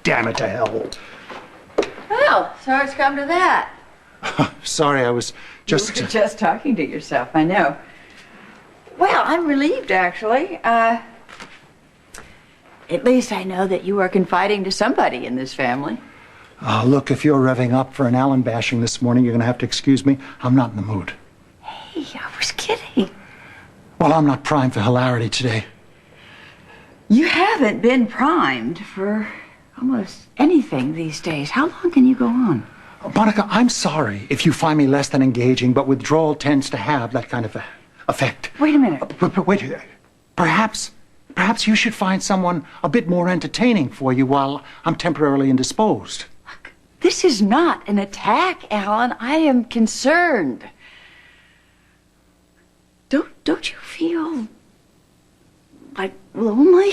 damn it to hell. Well, so it's come to that. Sorry, I was just... You were just talking to yourself, I know. Well, I'm relieved, actually. At least I know that you are confiding to somebody in this family. Look, if you're revving up for an Allen bashing this morning, you're going to have to excuse me. I'm not in the mood. Hey, I was kidding. Well, I'm not primed for hilarity today. You haven't been primed for almost anything these days. How long can you go on? Monica, I'm sorry if you find me less than engaging, but withdrawal tends to have that kind of effect. Wait a minute. Wait. Perhaps you should find someone a bit more entertaining for you while I'm temporarily indisposed. Look, this is not an attack, Alan. I am concerned. Don't you feel like lonely?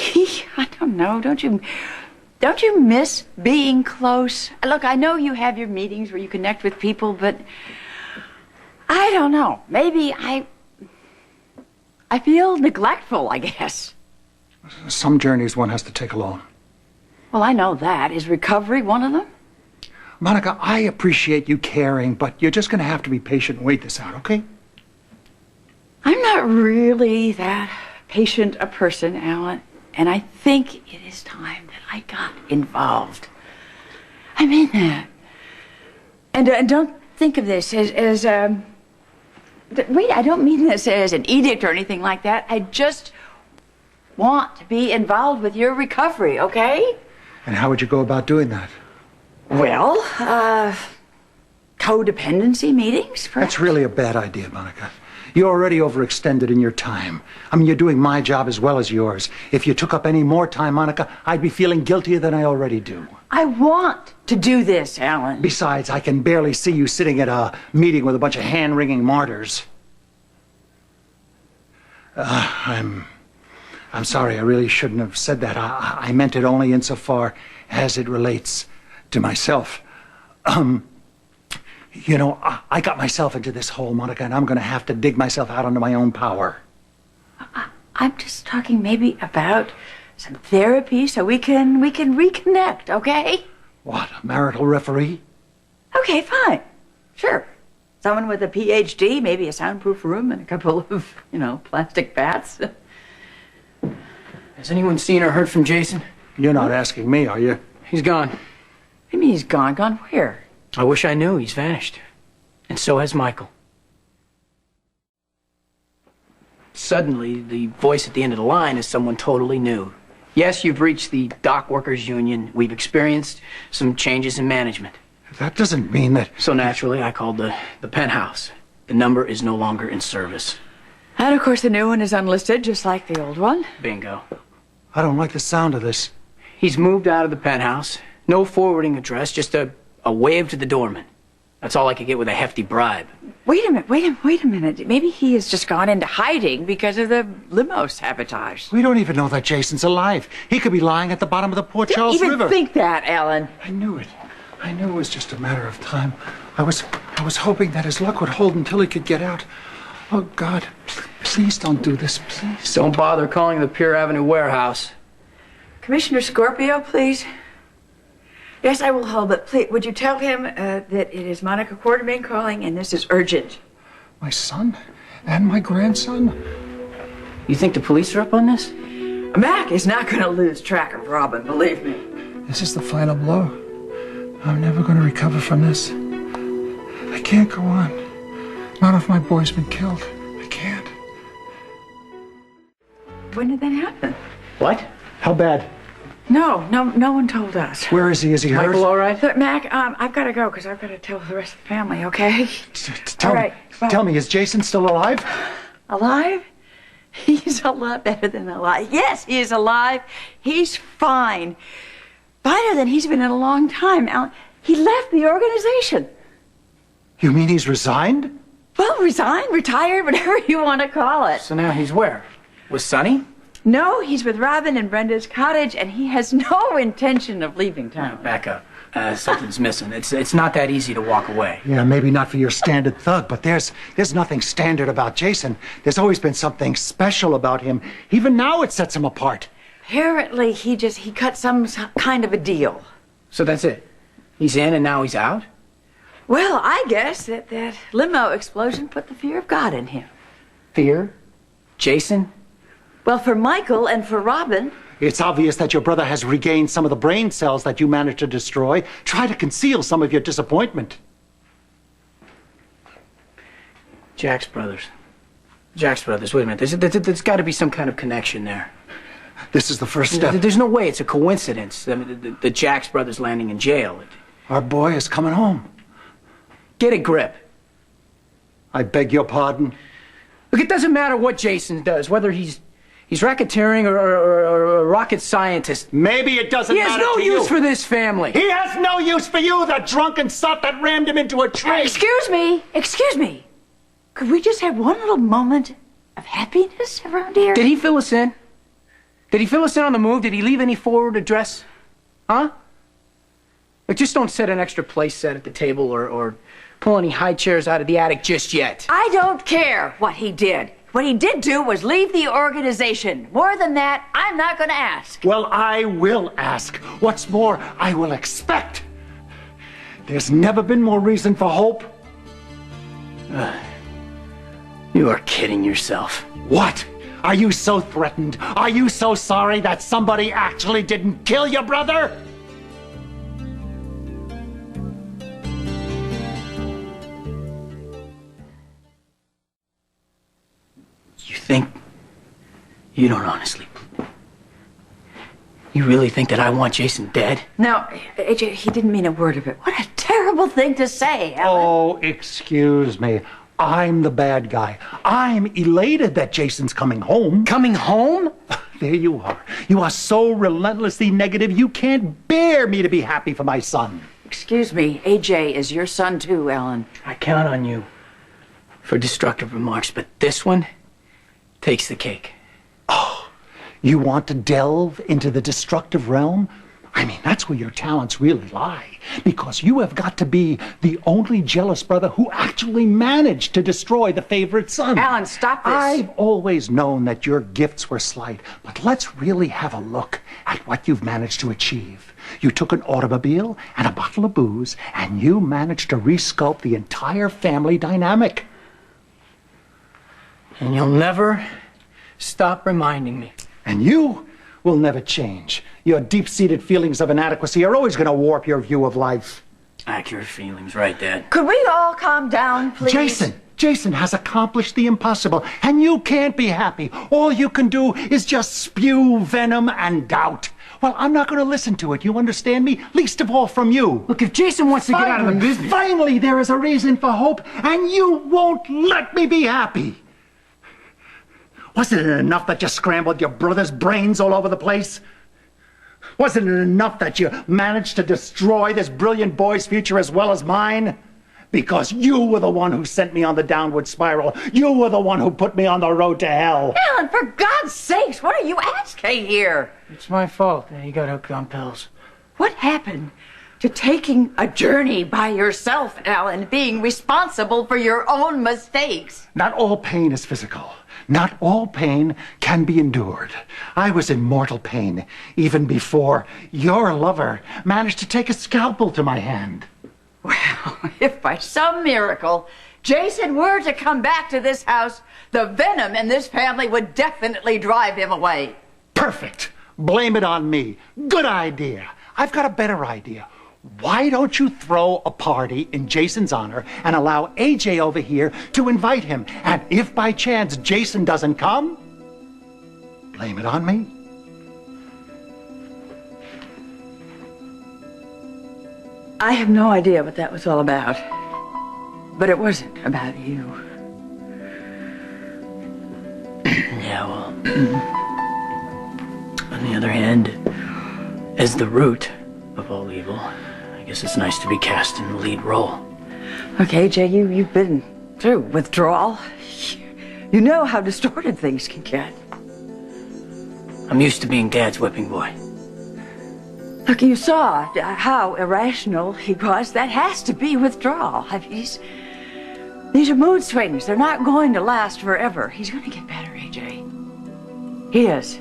I don't know. Don't you miss being close? Look, I know you have your meetings where you connect with people, but I don't know. Maybe I feel neglectful, I guess. Some journeys one has to take alone. Well, I know that. Is recovery one of them? Monica, I appreciate you caring, but you're just going to have to be patient and wait this out, okay? I'm not really that patient a person, Alan, and I think it is time that I got involved. I mean that. And don't think of this as wait, I don't mean this as an edict or anything like that. I just want to be involved with your recovery, okay? And how would you go about doing that? Well, codependency meetings, perhaps? That's really a bad idea, Monica. You're already overextended in your time. I mean, you're doing my job as well as yours. If you took up any more time, Monica, I'd be feeling guiltier than I already do. I want to do this, Alan. Besides, I can barely see you sitting at a meeting with a bunch of hand-wringing martyrs. I'm sorry, I really shouldn't have said that. I meant it only insofar as it relates to myself. You know, I got myself into this hole, Monica, and I'm going to have to dig myself out under my own power. I'm just talking maybe about some therapy so we can reconnect, okay? What, a marital referee? Okay, fine. Sure. Someone with a PhD, maybe a soundproof room and a couple of, plastic bats. Has anyone seen or heard from Jason? You're not asking me, are you? He's gone. What do you mean he's gone? Gone where? I wish I knew. He's vanished. And so has Michael. Suddenly, the voice at the end of the line is someone totally new. Yes, you've reached the dock workers union. We've experienced some changes in management. That doesn't mean that... So naturally, I called the penthouse. The number is no longer in service. And of course the new one is unlisted, just like the old one. Bingo. I don't like the sound of this. He's moved out of the penthouse. No forwarding address, just a wave to the doorman. That's all I could get with a hefty bribe. Wait a minute. Maybe he has just gone into hiding because of the limo sabotage. We don't even know that Jason's alive. He could be lying at the bottom of the Port Charles River. Don't even think that, Alan. I knew it. I knew it was just a matter of time. I was hoping that his luck would hold until he could get out. Oh, God, please don't do this, please. Don't bother calling the Pier Avenue warehouse. Commissioner Scorpio, please. Yes, I will hold, but please, would you tell him that it is Monica Quartermain calling and this is urgent? My son and my grandson? You think the police are up on this? Mac is not going to lose track of Robin, believe me. This is the final blow. I'm never going to recover from this. I can't go on. Not if my boy's been killed. I can't. When did that happen? What? How bad? No one told us. Where is he? Is he hurt? Michael all right? Look, Mac, I've got to go because I've got to tell the rest of the family, okay? Tell me, is Jason still alive? Alive? He's a lot better than alive. Yes, he is alive. He's fine. Finer than he's been in a long time. Alan, he left the organization. You mean he's resigned? Well, resigned, retired, whatever you want to call it. So now he's where? With Sonny? No, he's with Robin and Brenda's cottage, and he has no intention of leaving town. Back up. Something's missing. It's not that easy to walk away. Yeah, maybe not for your standard thug, but there's nothing standard about Jason. There's always been something special about him. Even now it sets him apart. Apparently, he cut some kind of a deal. So that's it. He's in and now he's out? Well, I guess that limo explosion put the fear of God in him. Fear? Jason? Well, for Michael and for Robin. It's obvious that your brother has regained some of the brain cells that you managed to destroy. Try to conceal some of your disappointment. Jack's brothers. Jack's brothers. Wait a minute. There's got to be some kind of connection there. This is the first step. There's no way it's a coincidence. The Jack's brothers landing in jail. Our boy is coming home. Get a grip. I beg your pardon. Look, it doesn't matter what Jason does, whether he's racketeering or a rocket scientist. Maybe it doesn't matter to you. He has no use for this family. He has no use for you, the drunken sot that rammed him into a tree. Excuse me. Could we just have one little moment of happiness around here? Did he fill us in? Did he fill us in on the move? Did he leave any forward address? Huh? Like, just don't set an extra place set at the table or pull any high chairs out of the attic just yet. I don't care what he did. What he did do was leave the organization. More than that, I'm not going to ask. Well, I will ask. What's more, I will expect. There's never been more reason for hope. You are kidding yourself. What? Are you so threatened? Are you so sorry that somebody actually didn't kill your brother? You think... You don't honestly... You really think that I want Jason dead? No, AJ, he didn't mean a word of it. What a terrible thing to say, Alan. Oh, excuse me. I'm the bad guy. I'm elated that Jason's coming home. Coming home? There you are. You are so relentlessly negative, you can't bear me to be happy for my son. Excuse me, AJ is your son too, Alan. I count on you for destructive remarks, but this one takes the cake. Oh, you want to delve into the destructive realm? I mean, that's where your talents really lie. Because you have got to be the only jealous brother who actually managed to destroy the favorite son. Alan, stop this. I've always known that your gifts were slight, but let's really have a look at what you've managed to achieve. You took an automobile and a bottle of booze, and you managed to resculpt the entire family dynamic. And you'll never stop reminding me. And you will never change. Your deep-seated feelings of inadequacy are always going to warp your view of life. Accurate feelings, right, Dad? Could we all calm down, please? Jason has accomplished the impossible, and you can't be happy. All you can do is just spew venom and doubt. Well, I'm not going to listen to it, you understand me? Least of all from you. Look, if Jason wants to get out of the business... Finally, there is a reason for hope, and you won't let me be happy. Wasn't it enough that you scrambled your brother's brains all over the place? Wasn't it enough that you managed to destroy this brilliant boy's future as well as mine? Because you were the one who sent me on the downward spiral. You were the one who put me on the road to hell. Alan, for God's sakes, what are you asking here? It's my fault. You got hooked on pills. What happened to taking a journey by yourself, Alan, being responsible for your own mistakes? Not all pain is physical. Not all pain can be endured. I was in mortal pain even before your lover managed to take a scalpel to my hand. Well, if by some miracle Jason were to come back to this house, the venom in this family would definitely drive him away. Perfect. Blame it on me. Good idea. I've got a better idea. Why don't you throw a party in Jason's honor and allow AJ over here to invite him? And if by chance Jason doesn't come, blame it on me. I have no idea what that was all about. But it wasn't about you. Yeah, well... on the other hand, as the root of all evil, I guess it's nice to be cast in the lead role. Okay, Jay, you've been through withdrawal. You know how distorted things can get. I'm used to being Dad's whipping boy. Look, you saw how irrational he was. That has to be withdrawal. These are mood swings. They're not going to last forever. He's going to get better, AJ. He is.